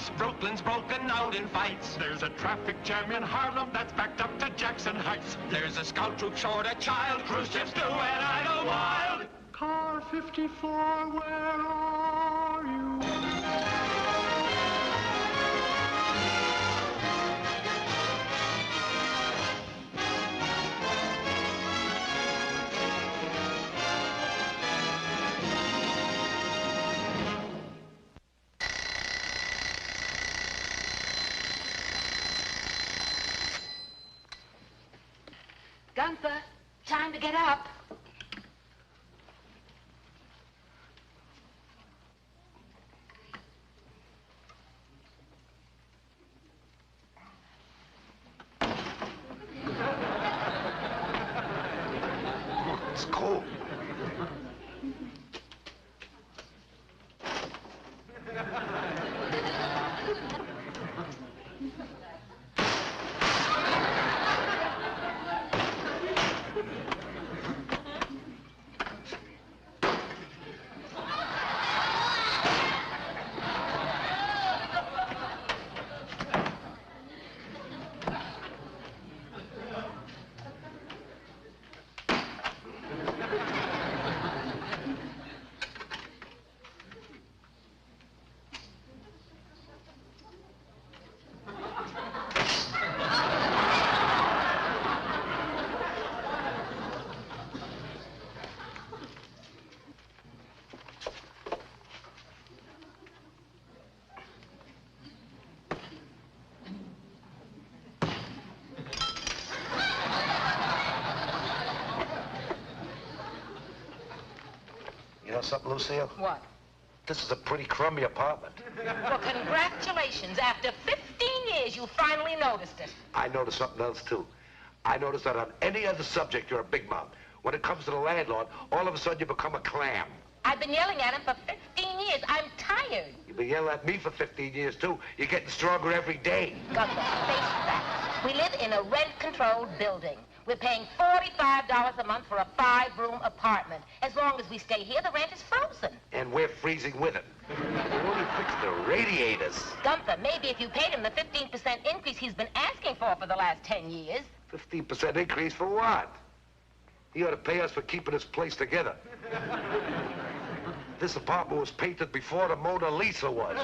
fights. Brooklyn's broken out in fights. There's a traffic jam in Harlem that's backed up to Jackson Heights. There's a scout troop short a child. Cruise ships do and idle wild. Car 54, where are you? Gunther, time to get up. It's cold. You know something, Lucille? What? This is a pretty crummy apartment. Well, congratulations. After 15 years, you finally noticed it. I noticed something else, too. I noticed that on any other subject, you're a big mouth. When it comes to the landlord, all of a sudden you become a clam. I've been yelling at him for 15 years. I'm tired. You've been yelling at me for 15 years, too. You're getting stronger every day. Gunther, face facts. We live in a rent-controlled building. We're paying $45 a month for a 5-room apartment. As long as we stay here, the rent is frozen. And we're freezing with it. We only fixed the radiators. Gunther, maybe if you paid him the 15% increase he's been asking for the last 10 years. 15% increase for what? He ought to pay us for keeping this place together. This apartment was painted before the Mona Lisa was.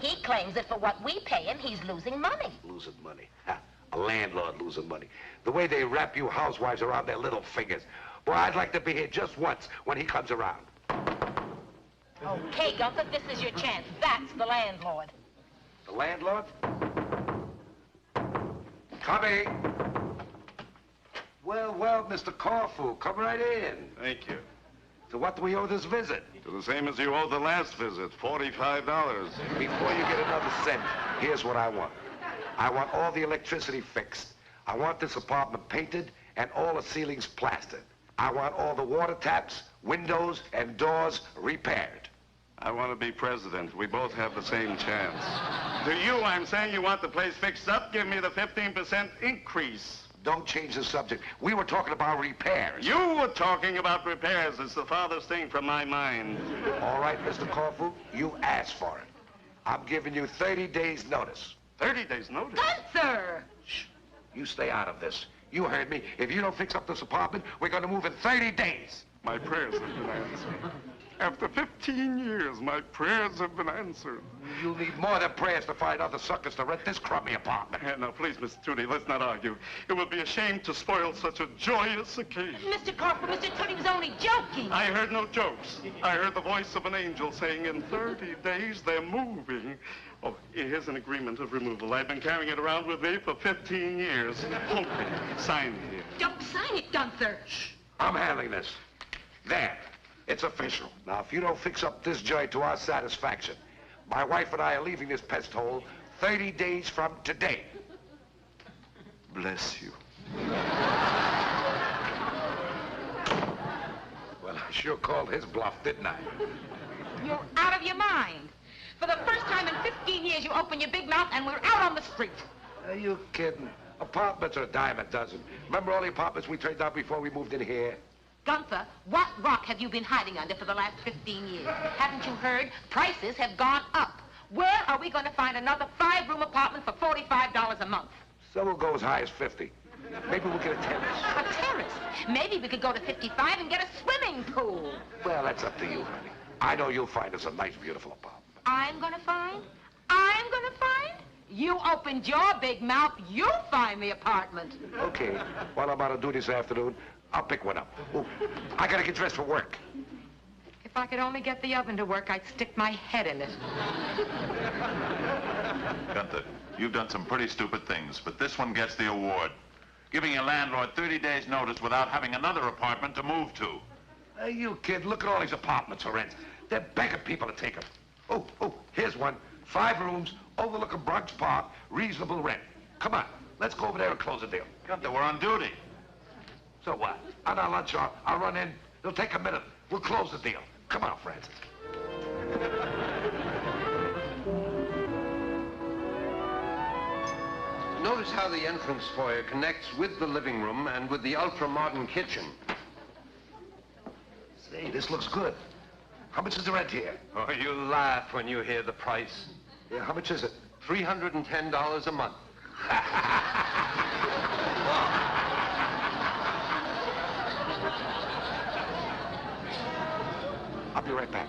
He claims that for what we pay him, he's losing money. Losing money. Ha. A landlord losing money. The way they wrap you housewives around their little fingers. Boy, I'd like to be here just once when he comes around. Okay, Gunther, this is your chance. That's the landlord. The landlord? Coming. Well, Mr. Corfu, come right in. Thank you. So what do we owe this visit? To the same as you owed the last visit, $45. Before you get another cent, here's what I want. I want all the electricity fixed. I want this apartment painted and all the ceilings plastered. I want all the water taps, windows, and doors repaired. I want to be president. We both have the same chance. To you, I'm saying you want the place fixed up. Give me the 15% increase. Don't change the subject. We were talking about repairs. You were talking about repairs. It's the farthest thing from my mind. All right, Mr. Corfu, you asked for it. I'm giving you 30 days notice. 30 days notice? Gunther! Shh. You stay out of this. You heard me. If you don't fix up this apartment, we're going to move in 30 days. My prayers have been answered. After 15 years, my prayers have been answered. You'll need more than prayers to find other suckers to rent this crummy apartment. Now, please, Mr. Toody, let's not argue. It would be a shame to spoil such a joyous occasion. Mr. Corfu, Mr. Toody was only joking. I heard no jokes. I heard the voice of an angel saying in 30 days they're moving. Oh, here's an agreement of removal. I've been carrying it around with me for 15 years. Hold me. Sign here. Don't sign it, Gunther. Shh. I'm handling this. There. It's official. Now, if you don't fix up this joint to our satisfaction, my wife and I are leaving this pest hole 30 days from today. Bless you. Well, I sure called his bluff, didn't I? You're out of your mind. For the first time in 15 years, you open your big mouth and we're out on the street. Are you kidding? Apartments are a dime a dozen. Remember all the apartments we turned down before we moved in here? Gunther, what rock have you been hiding under for the last 15 years? Haven't you heard? Prices have gone up. Where are we going to find another 5-room apartment for $45 a month? Some will go as high as 50. Maybe we'll get a terrace. A terrace? Maybe we could go to 55 and get a swimming pool. Well, that's up to you, honey. I know you'll find us a nice, beautiful apartment. I'm going to find? I'm going to find? You opened your big mouth. You find the apartment. Okay. While I'm out of duty this afternoon, I'll pick one up. Ooh, I gotta get dressed for work. If I could only get the oven to work, I'd stick my head in it. Gunther, you've done some pretty stupid things, but this one gets the award. Giving your landlord 30 days' notice without having another apartment to move to. Hey, you kid, look at all these apartments for rent. They're begging people to take them. Oh, here's one. 5 rooms, overlooking Bronx Park, reasonable rent. Come on, let's go over there and close the deal. Gunther, we're on duty. So what? On our lunch hour, I'll run in. It'll take a minute. We'll close the deal. Come on, Francis. Notice how the entrance foyer connects with the living room and with the ultra-modern kitchen. Say, this looks good. How much is the rent here? Oh, you laugh when you hear the price. Yeah, how much is it? $310 a month. I'll be right back.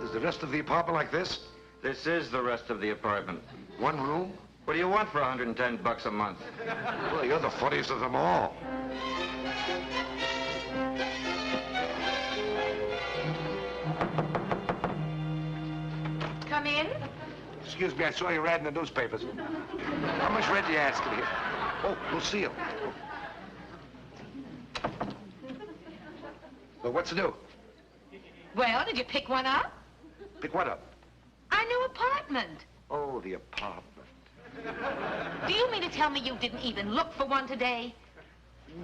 Is the rest of the apartment like this? This is the rest of the apartment. 1 room? What do you want for $110 a month? Well, you're the funniest of them all. Come in. Excuse me, I saw your ad in the newspapers. How much rent are you asking here? Oh, Lucille. Well, what's new? Well, did you pick one up? Pick what up? Our new apartment. Oh, the apartment. Do you mean to tell me you didn't even look for one today?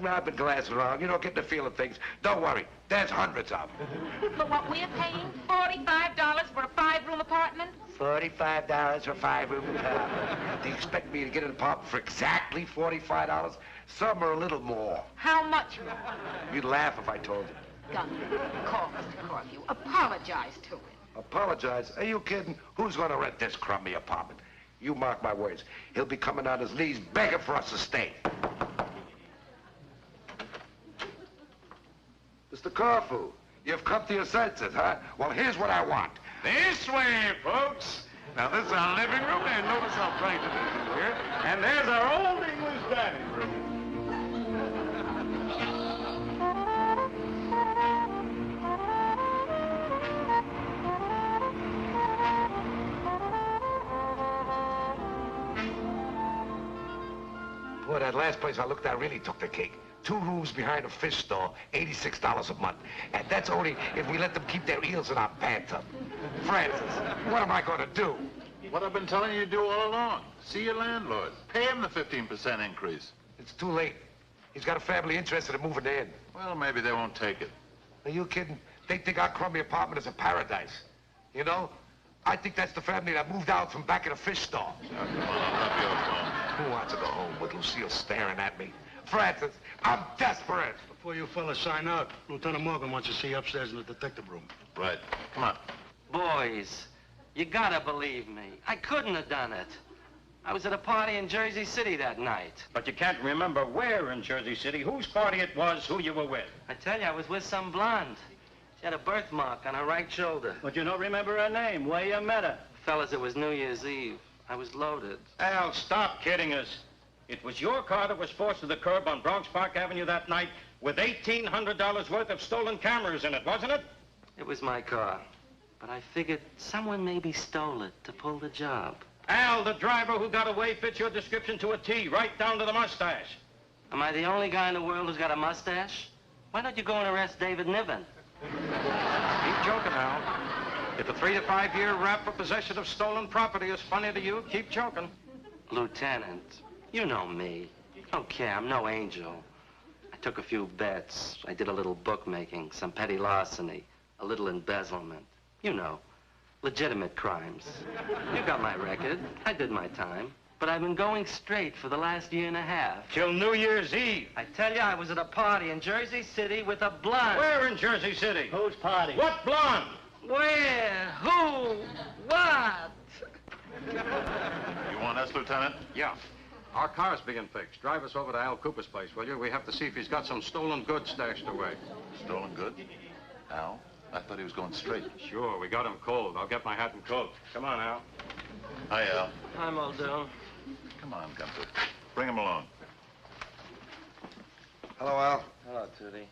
I've been glancing around, getting the feel of things. Don't worry, there's hundreds of them. For what we're paying? $45 for a 5-room apartment? $45 for a 5-room apartment. Do you expect me to get an apartment for exactly $45? Some are a little more. How much more? You'd laugh if I told you. Gunther, call Mr. Corfu. Apologize to him. Apologize? Are you kidding? Who's going to rent this crummy apartment? You mark my words. He'll be coming on his knees begging for us to stay. Mr. Corfu, you've come to your senses, huh? Well, here's what I want. This way, folks. Now, this is our living room, and notice how bright it is in here. And there's our old English dining room. Boy, that last place I looked at really took the cake. 2 rooms behind a fish store, $86 a month. And that's only if we let them keep their eels in our bathtub. Francis, what am I going to do? What I've been telling you to do all along. See your landlord. Pay him the 15% increase. It's too late. He's got a family interested in moving in. Well, maybe they won't take it. Are you kidding? They think our crummy apartment is a paradise. You know? I think that's the family that moved out from back in a fish store. Now, come on, I'll drop you off home. Who wants to go home with Lucille staring at me? Francis, I'm desperate. Before you fellas sign out, Lieutenant Morgan wants to see you upstairs in the detective room. Right. Come on. Boys, you gotta believe me. I couldn't have done it. I was at a party in Jersey City that night. But you can't remember where in Jersey City, whose party it was, who you were with. I tell you, I was with some blonde. She had a birthmark on her right shoulder. But you don't remember her name, where you met her. Fellas, it was New Year's Eve. I was loaded. Al, stop kidding us. It was your car that was forced to the curb on Bronx Park Avenue that night with $1,800 worth of stolen cameras in it, wasn't it? It was my car. But I figured someone maybe stole it to pull the job. Al, the driver who got away fits your description to a T, right down to the mustache. Am I the only guy in the world who's got a mustache? Why don't you go and arrest David Niven? Keep joking, Al. If a 3 to 5 year rap for possession of stolen property is funny to you, keep joking. Lieutenant, you know me. Okay, I'm no angel. I took a few bets. I did a little bookmaking, some petty larceny, a little embezzlement. You know, legitimate crimes. You got my record. I did my time. But I've been going straight for the last year and a half. Till New Year's Eve. I tell you, I was at a party in Jersey City with a blonde. Where in Jersey City? Whose party? What blonde? Where? Who? What? You want us, Lieutenant? Yeah. Our car's being fixed. Drive us over to Al Cooper's place, will you? We have to see if he's got some stolen goods stashed away. Stolen goods? Al? I thought he was going straight. Sure, we got him cold. I'll get my hat and coat. Come on, Al. Hi, Al. Hi, Muldoon. Come on, Gunther. Bring him along. Hello, Al. Hello, Toody.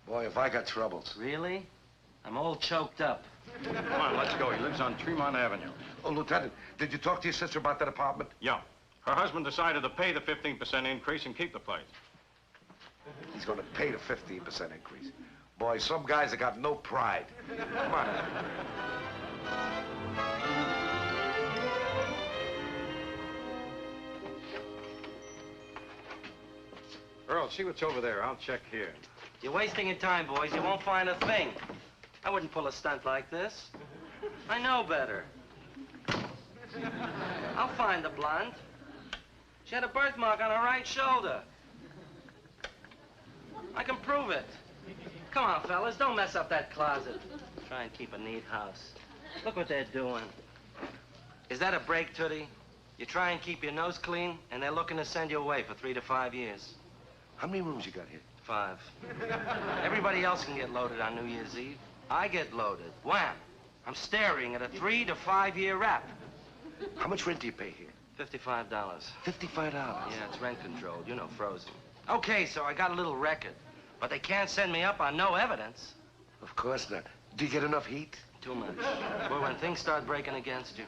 Boy, if I got troubles. Really? I'm all choked up. Come on, let's go. He lives on Tremont Avenue. Oh, Lieutenant, did you talk to your sister about that apartment? Yeah. Her husband decided to pay the 15% increase and keep the place. He's going to pay the 15% increase. Boy, some guys have got no pride. Come on. Earl, see what's over there. I'll check here. You're wasting your time, boys. You won't find a thing. I wouldn't pull a stunt like this. I know better. I'll find the blonde. She had a birthmark on her right shoulder. I can prove it. Come on, fellas, don't mess up that closet. Try and keep a neat house. Look what they're doing. Is that a break, Toody? You try and keep your nose clean, and they're looking to send you away for 3 to 5 years. How many rooms you got here? 5. Everybody else can get loaded on New Year's Eve. I get loaded. Wham! I'm staring at a 3 to 5 year rap. How much rent do you pay here? $55. $55? Yeah, it's rent controlled. You know, frozen. Okay, so I got a little record. But they can't send me up on no evidence. Of course not. Do you get enough heat? Too much. Well, when things start breaking against you.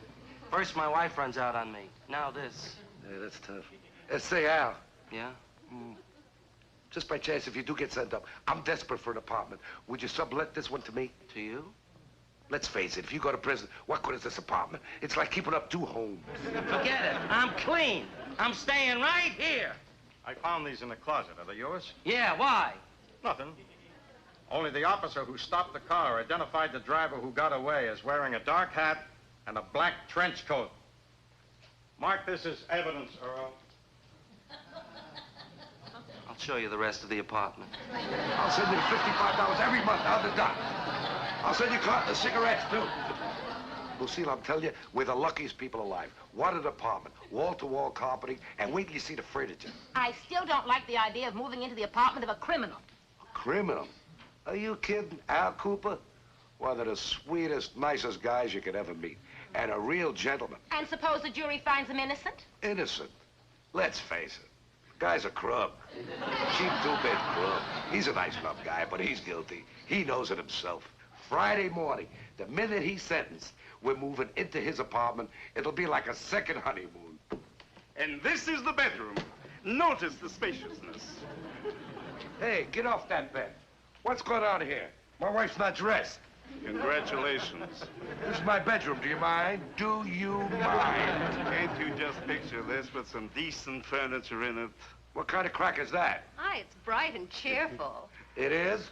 First, my wife runs out on me. Now this. Yeah, that's tough. Say, Al. Yeah? Just by chance, if you do get sent up, I'm desperate for an apartment. Would you sublet this one to me? To you? Let's face it, if you go to prison, what good is this apartment? It's like keeping up 2 homes. Forget it. I'm clean. I'm staying right here. I found these in the closet. Are they yours? Yeah, why? Nothing. Only the officer who stopped the car identified the driver who got away as wearing a dark hat and a black trench coat. Mark this as evidence, Earl. I'll show you the rest of the apartment. I'll send you the $55 every month on the dot. I'll send you a carton of cigarettes, too. Lucille, I'm telling you, we're the luckiest people alive. What an apartment. Wall-to-wall carpeting, and wait till you see the furniture. I still don't like the idea of moving into the apartment of a criminal. A criminal? Are you kidding? Al Cooper? One of the sweetest, nicest guys you could ever meet. And a real gentleman. And suppose the jury finds him innocent? Innocent? Let's face it. The guy's a crub. Cheap two-bit crub. He's a nice enough guy, but he's guilty. He knows it himself. Friday morning, the minute he's sentenced, we're moving into his apartment. It'll be like a second honeymoon. And this is the bedroom. Notice the spaciousness. Hey, get off that bed. What's going on here? My wife's not dressed. Congratulations. This is my bedroom. Do you mind? Do you mind? Can't you just picture this with some decent furniture in it? What kind of crack is that? Hi, it's bright and cheerful. It is?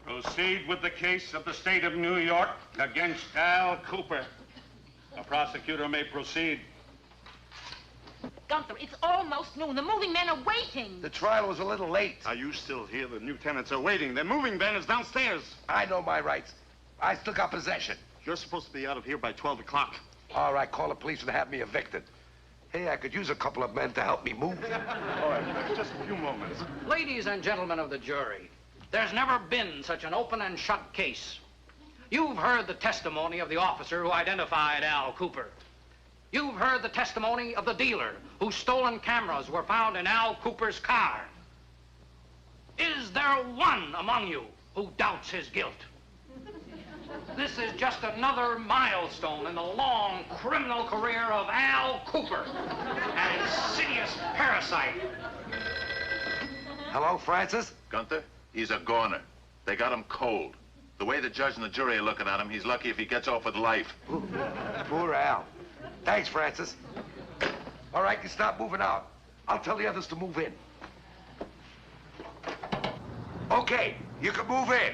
Proceed with the case of the state of New York against Al Cooper. The prosecutor may proceed. Gunther, it's almost noon. The moving men are waiting. The trial was a little late. Are you still here? The new tenants are waiting. Their moving van is downstairs. I know my rights. I still got possession. You're supposed to be out of here by 12 o'clock. All right, call the police and have me evicted. Hey, I could use a couple of men to help me move. All right, just a few moments. Ladies and gentlemen of the jury, there's never been such an open and shut case. You've heard the testimony of the officer who identified Al Cooper. You've heard the testimony of the dealer whose stolen cameras were found in Al Cooper's car. Is there one among you who doubts his guilt? This is just another milestone in the long criminal career of Al Cooper, an insidious parasite. Hello, Francis? Gunther, he's a goner. They got him cold. The way the judge and the jury are looking at him, he's lucky if he gets off with life. Ooh, poor Al. Thanks, Francis. All right, you stop moving out. I'll tell the others to move in. Okay, you can move in.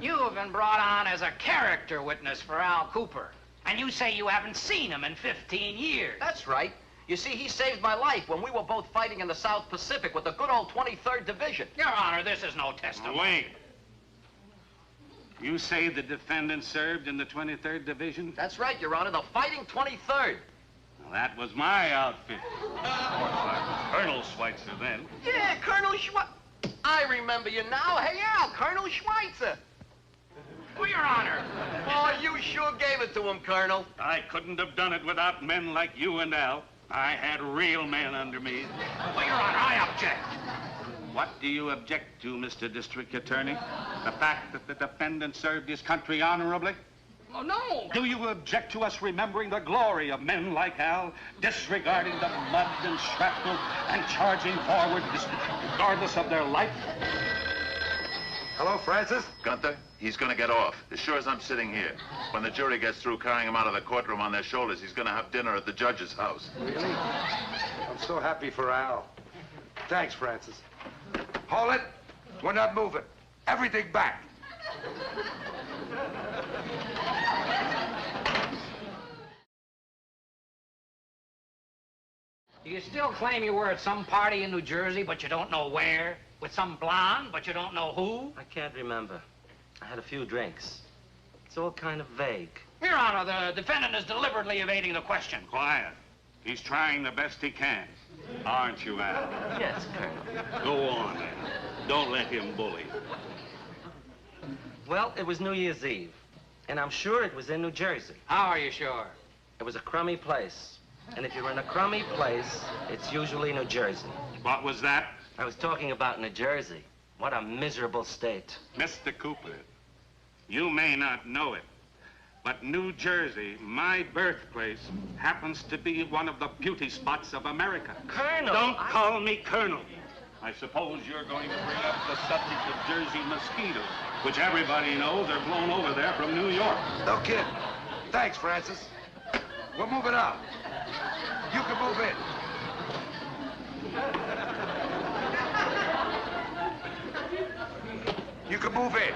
You have been brought on as a character witness for Al Cooper. And you say you haven't seen him in 15 years. That's right. You see, he saved my life when we were both fighting in the South Pacific with the good old 23rd Division. Your Honor, this is no testimony. Wait. You say the defendant served in the 23rd Division? That's right, Your Honor, the fighting 23rd. Well, that was my outfit. Of course, I was Colonel Schweitzer then. Yeah, Colonel Schweitzer. I remember you now. Hey, Al, Colonel Schweitzer. Oh, Your Honor. Oh, you sure gave it to him, Colonel. I couldn't have done it without men like you and Al. I had real men under me. Oh, Your Honor, I object. What do you object to, Mr. District Attorney? The fact that the defendant served his country honorably? Oh, no. Do you object to us remembering the glory of men like Al, disregarding the mud and shrapnel, and charging forward regardless of their life? Hello, Francis? Gunther, he's gonna get off, as sure as I'm sitting here. When the jury gets through carrying him out of the courtroom on their shoulders, he's gonna have dinner at the judge's house. Really? I'm so happy for Al. Thanks, Francis. Hold it. We're not moving. Everything back. You still claim you were at some party in New Jersey, but you don't know where? With some blonde, but you don't know who? I can't remember. I had a few drinks. It's all kind of vague. Your Honor, the defendant is deliberately evading the question. Quiet. He's trying the best he can. Aren't you, Al? Yes, Colonel. Go on, then. Don't let him bully. Well, it was New Year's Eve, and I'm sure it was in New Jersey. How are you sure? It was a crummy place. And if you're in a crummy place, it's usually New Jersey. What was that? I was talking about New Jersey. What a miserable state. Mr. Cooper, you may not know it, but New Jersey, my birthplace, happens to be one of the beauty spots of America. Colonel! Don't call me Colonel. I suppose you're going to bring up the subject of Jersey mosquitoes, which everybody knows are blown over there from New York. No kidding. Thanks, Francis. We're moving out. You can move in. You can move in.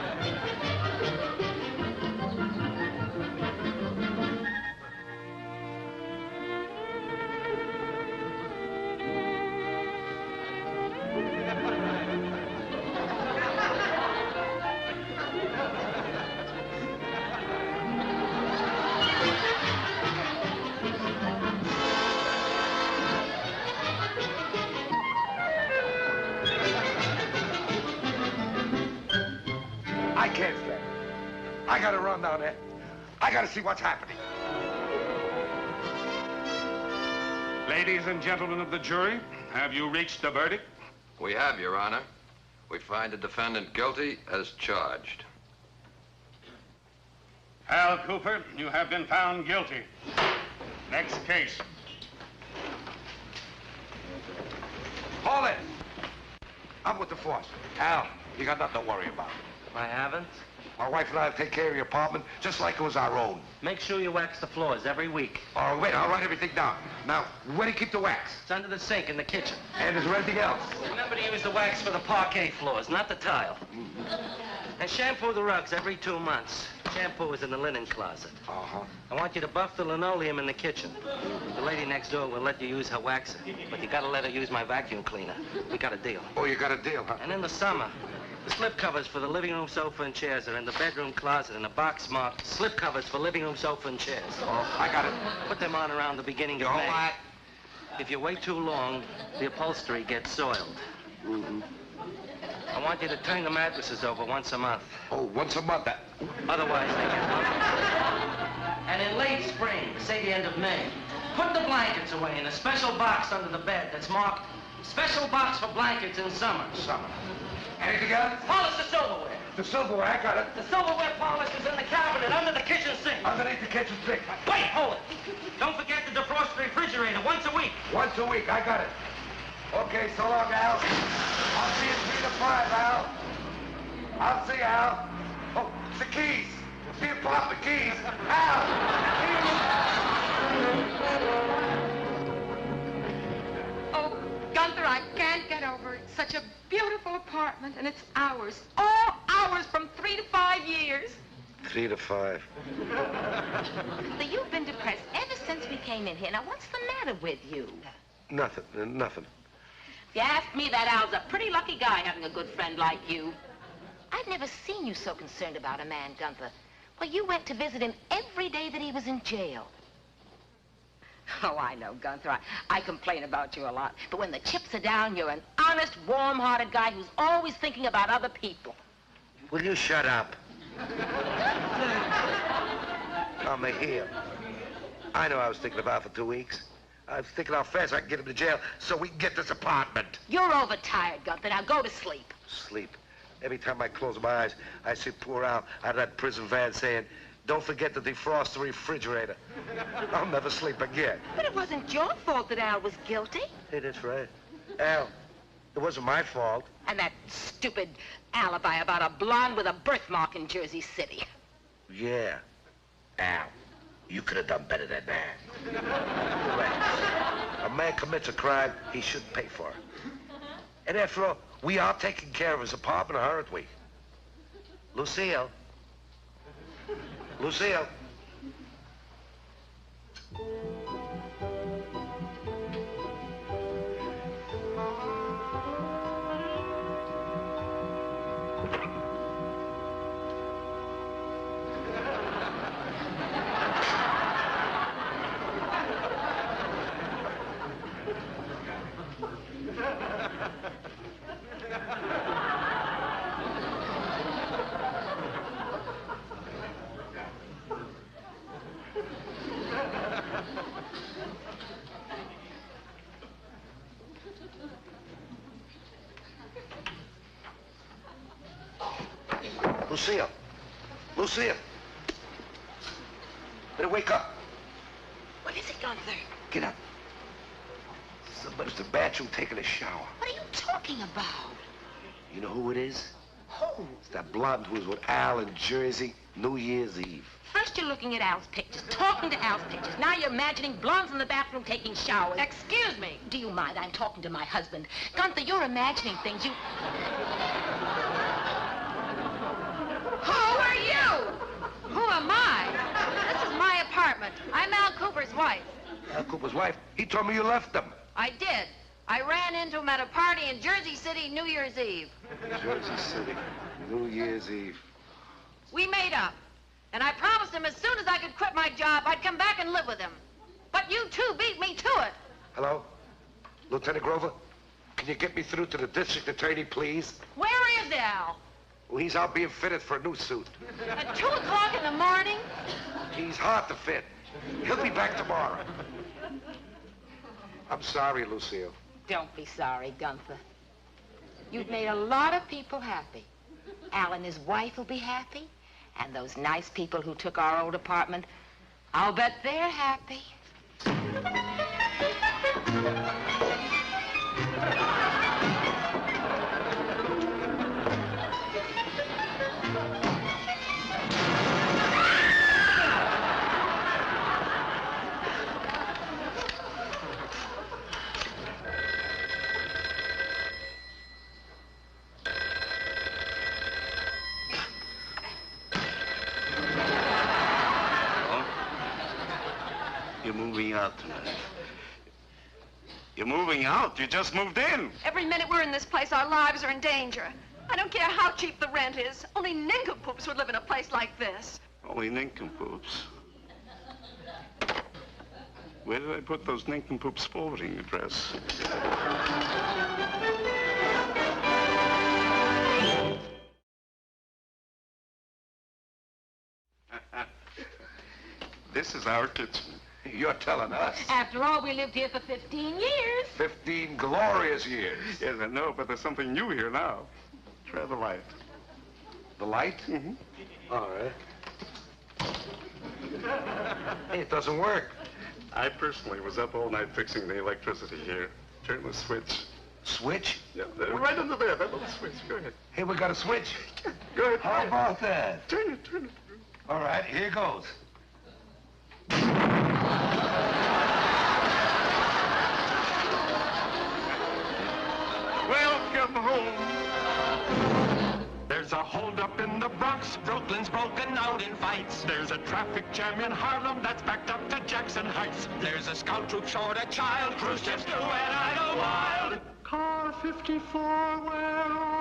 I can't stand it. I gotta run down there. I gotta see what's happening. Ladies and gentlemen of the jury, have you reached a verdict? We have, Your Honor. We find the defendant guilty as charged. Al Cooper, you have been found guilty. Next case. Hold it. I'm with the force. Al, you got nothing to worry about. I haven't? My wife and I will take care of your apartment just like it was our own. Make sure you wax the floors every week. Oh, wait, I'll write everything down. Now, where do you keep the wax? It's under the sink in the kitchen. And is there anything else? Remember to use the wax for the parquet floors, not the tile. And shampoo the rugs every 2 months. Shampoo is in the linen closet. Uh-huh. I want you to buff the linoleum in the kitchen. The lady next door will let you use her waxer, but you gotta let her use my vacuum cleaner. We got a deal. Oh, you got a deal, huh? And in the summer, the slip covers for the living room sofa and chairs are in the bedroom closet in a box marked slip covers for living room sofa and chairs. Oh, I got it. Put them on around the beginning of May. What? If you wait too long, the upholstery gets soiled. Mm-hmm. I want you to turn the mattresses over once a month. Oh, once a month. Otherwise, they get rough. And in late spring, say the end of May, put the blankets away in a special box under the bed that's marked special box for blankets in summer. Summer. Anything else? Polish the silverware. The silverware, I got it. The silverware polish is in the cabinet under the kitchen sink. Underneath the kitchen sink. Wait, hold it. Don't forget to defrost the refrigerator once a week. Once a week, I got it. Okay, so long, Al. I'll see you 3 to 5, Al. I'll see you, Al. Oh, the keys. The apartment keys. Al, Oh, Gunther, I can't get over it. Such a beautiful apartment, and it's ours. All ours from 3 to 5 years. 3 to 5. Gunther, you've been depressed ever since we came in here. Now, what's the matter with you? Nothing. If you ask me, that Al's a pretty lucky guy having a good friend like you. I've never seen you so concerned about a man, Gunther. Well, you went to visit him every day that he was in jail. Oh, I know, Gunther. I complain about you a lot. But when the chips are down, you're an honest, warm-hearted guy who's always thinking about other people. Will you shut up? Come here. I know I was thinking about for 2 weeks. I was thinking how fast I can get him to jail so we can get this apartment. You're overtired, Gunther. Now go to sleep. Sleep. Every time I close my eyes, I see poor Al out of that prison van saying, "Don't forget to defrost the refrigerator." I'll never sleep again. But it wasn't your fault that Al was guilty. Hey, that's right. Al, it wasn't my fault. And that stupid alibi about a blonde with a birthmark in Jersey City. Yeah. Al, you could have done better than that. Right. A man commits a crime, he should pay for it. And after all, we are taking care of his apartment, aren't we? Lucille. Lucille. Lucille. Lucille. Better wake up. What is it, Gunther? Get up. Somebody's in the bathroom taking a shower. What are you talking about? You know who it is? Who? It's that blonde who was with Al in Jersey New Year's Eve. First you're looking at Al's pictures, talking to Al's pictures. Now you're imagining blondes in the bathroom taking showers. Excuse me. Do you mind? I'm talking to my husband. Gunther, you're imagining things you... Who are you? Who am I? This is my apartment. I'm Al Cooper's wife. Al Cooper's wife? He told me you left him. I did. I ran into him at a party in Jersey City, New Year's Eve. Jersey City, New Year's Eve. We made up. And I promised him as soon as I could quit my job, I'd come back and live with him. But you two beat me to it. Hello? Lieutenant Grover? Can you get me through to the district attorney, please? Where is Al? Well, he's out being fitted for a new suit. At 2 o'clock in the morning? He's hard to fit. He'll be back tomorrow. I'm sorry, Lucille. Don't be sorry, Gunther. You've made a lot of people happy. Al and his wife will be happy. And those nice people who took our old apartment, I'll bet they're happy. You're moving out tonight. You're moving out? You just moved in. Every minute we're in this place, our lives are in danger. I don't care how cheap the rent is. Only nincompoops would live in a place like this. Only nincompoops. Where did I put those nincompoops' forwarding address? This is our kitchen. You're telling us. After all, we lived here for 15 years. 15 glorious years. Yes, I know, but there's something new here now. Try the light. The light? Mm-hmm. All right. Hey, it doesn't work. I personally was up all night fixing the electricity here. Turn the switch. Switch? Yeah, right under there, that little switch. Go ahead. Here, we got a switch. Go ahead. How about that? Turn it, turn it. All right, here goes. Welcome home. There's a holdup in the Bronx. Brooklyn's broken out in fights. There's a traffic jam in Harlem that's backed up to Jackson Heights. There's a scout troop short a child. Cruise ships do and I go wild. Car 54, where